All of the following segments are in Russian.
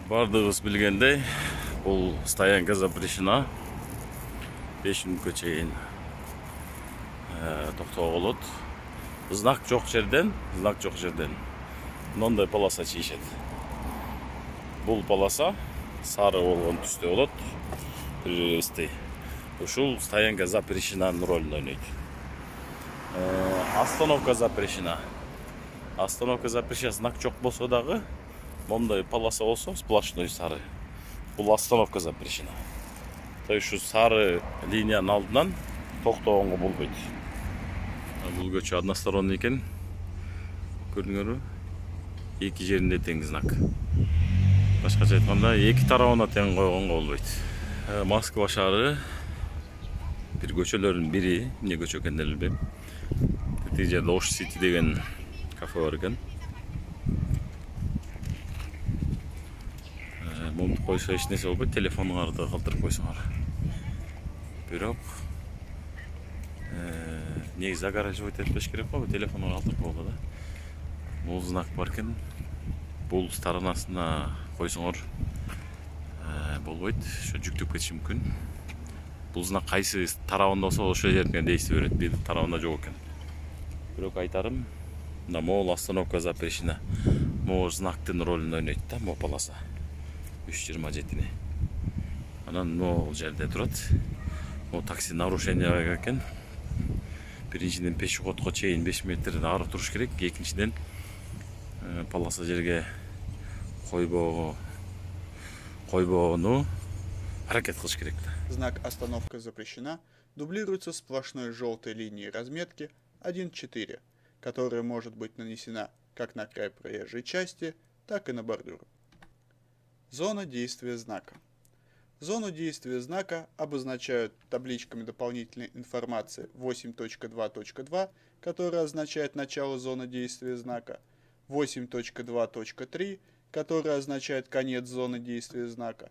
Бардыгыбыз билгендей, бул стоянка запрещена. 5 мүнөткө чейин токтого болот. Знак жок жерден мындай полоса чийишет. Бул полоса сары болгон түстө болот. Прерывистый. Ушул стоянка запрещенанын ролун ойнойт. Остановка запрещена. Остановка запрещена, знак жок болсо дагы, мондай полоса болсо, сплошной сары. Бул остановка запрещена. То есть ушу сары линиянын алдынан токтогонго болбойт. Бул көчө односторонний экен. Көрдүңөрбү? Эки жеринде тең знак. Башкача айтканда, эки тарабына тең койгонго болбойт. Москва шаары бир көчөлөрдүн бири, эмне көчө экенин билбейм. Тиги жерде Ош Сити деген кафе бар экен. Мунду койсо эч нерсе болбойт, телефонуңарды калтырып койсоңор. Бирок негизи загораживать этпеш керек го, телефонуңду калтырып койгонго да. Бул знак бар экен. Бул сторонасына койсоңор болбойт, ошо жүктөп кетиши мүмкүн. Бул знак кайсы тарабында болсо ошол жерден действие берет, бир тарабында жок экен. Бирок айтарым, мына могул остановка запрещена. Могул знактын ролун ойнойт да, могул полоса. 3.27. Анан могул жерде турат. Могул такси нарушение экен. Биринчиден пешеходко чейин 5 метр ары туруш керек. Экинчиден полоса жерге койбоону аракет кылыш керек. Знак «Остановка запрещена» дублируется сплошной желтой линией разметки 1.4, которая может быть нанесена как на край проезжей части, так и на бордюр. Зона действия знака. Зону действия знака обозначают табличками дополнительной информации 8.2.2, которая означает начало зоны действия знака, 8.2.3, которая означает конец зоны действия знака,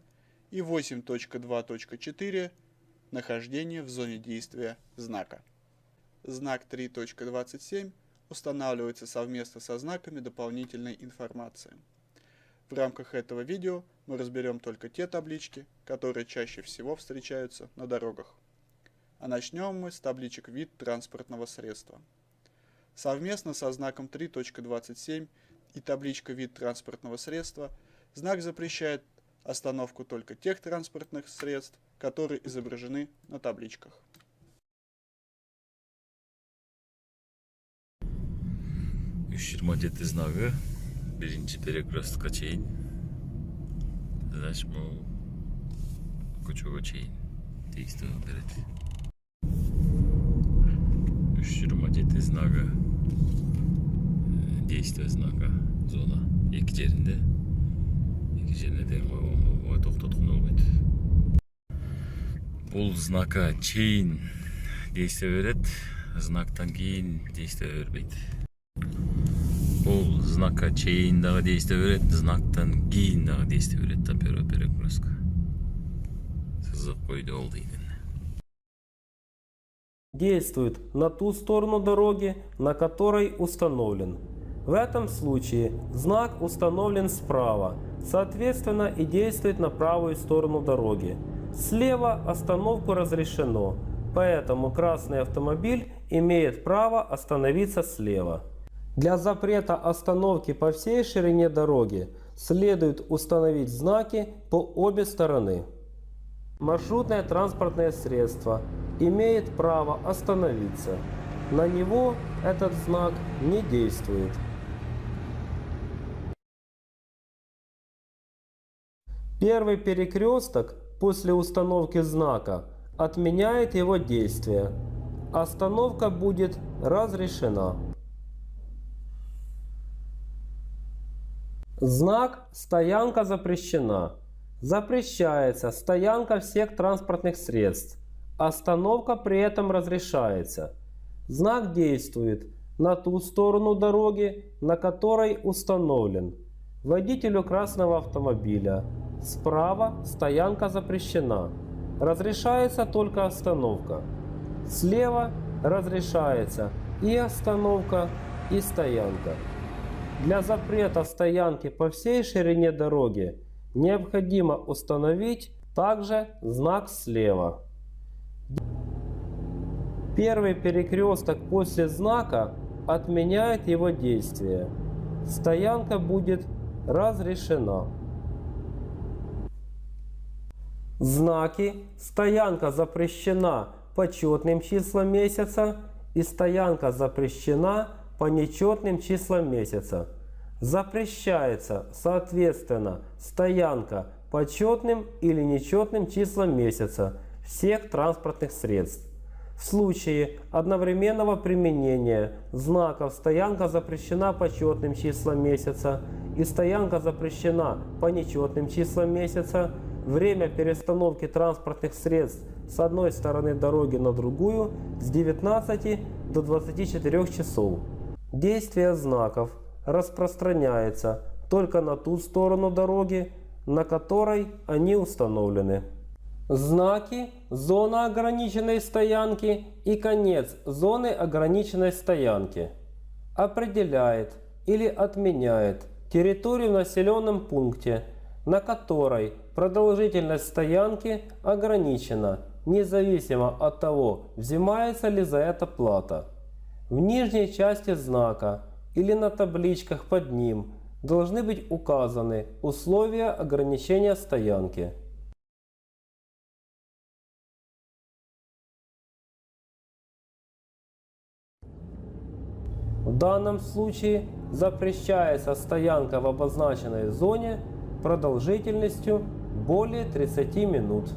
и 8.2.4 – нахождение в зоне действия знака. Знак 3.27 устанавливается совместно со знаками дополнительной информации. В рамках этого видео мы разберем только те таблички, которые чаще всего встречаются на дорогах. А начнем мы с табличек «Вид транспортного средства». Совместно со знаком 3.27 и табличкой «Вид транспортного средства» знак запрещает остановку только тех транспортных средств, которые изображены на табличках. Знагы биринчи перекресткка чейин. Значит, могул көчөгө чейин действие берет. 3.27 знагы действие знака зона эки жеринде тең койгонго токтотконо болбойт. Бул знака чейин действие берет, знактан кийин действие бербейт. Бул знака чейин дагы действие берет, знактан кийин дагы действие берет. Там первый перекресток. Сызык койду болду экен. Действует на ту сторону дороги, на которой установлен. В этом случае знак установлен справа, соответственно и действует на правую сторону дороги. Слева остановку разрешено, поэтому красный автомобиль имеет право остановиться слева. Для запрета остановки по всей ширине дороги следует установить знаки по обе стороны. Маршрутное транспортное средство имеет право остановиться. На него этот знак не действует. Первый перекресток после установки знака отменяет его действие. Остановка будет разрешена. Знак «Стоянка запрещена». Запрещается стоянка всех транспортных средств. Остановка при этом разрешается. Знак действует на ту сторону дороги, на которой установлен. Водителю красного автомобиля справа стоянка запрещена. Разрешается только остановка. Слева разрешается и остановка, и стоянка. Для запрета стоянки по всей ширине дороги Необходимо установить также знак слева. Первый перекресток после знака отменяет его действие. Стоянка будет разрешена. Знаки «Стоянка запрещена» по четным числам месяца и «Стоянка запрещена» по нечетным числам месяца. Запрещается, соответственно, стоянка по четным или нечетным числам месяца всех транспортных средств. В случае одновременного применения знаков «Стоянка запрещена» по четным числам месяца и «Стоянка запрещена» по нечетным числам месяца, время перестановки транспортных средств с одной стороны дороги на другую с 19 до 24 часов. Действие знаков распространяется только на ту сторону дороги, на которой они установлены. Знаки «Зона ограниченной стоянки» и «Конец зоны ограниченной стоянки» определяет или отменяет территорию в населенном пункте, на которой продолжительность стоянки ограничена, независимо от того, взимается ли за это плата. В нижней части знака или на табличках под ним должны быть указаны условия ограничения стоянки. В данном случае запрещается стоянка в обозначенной зоне продолжительностью более 30 минут.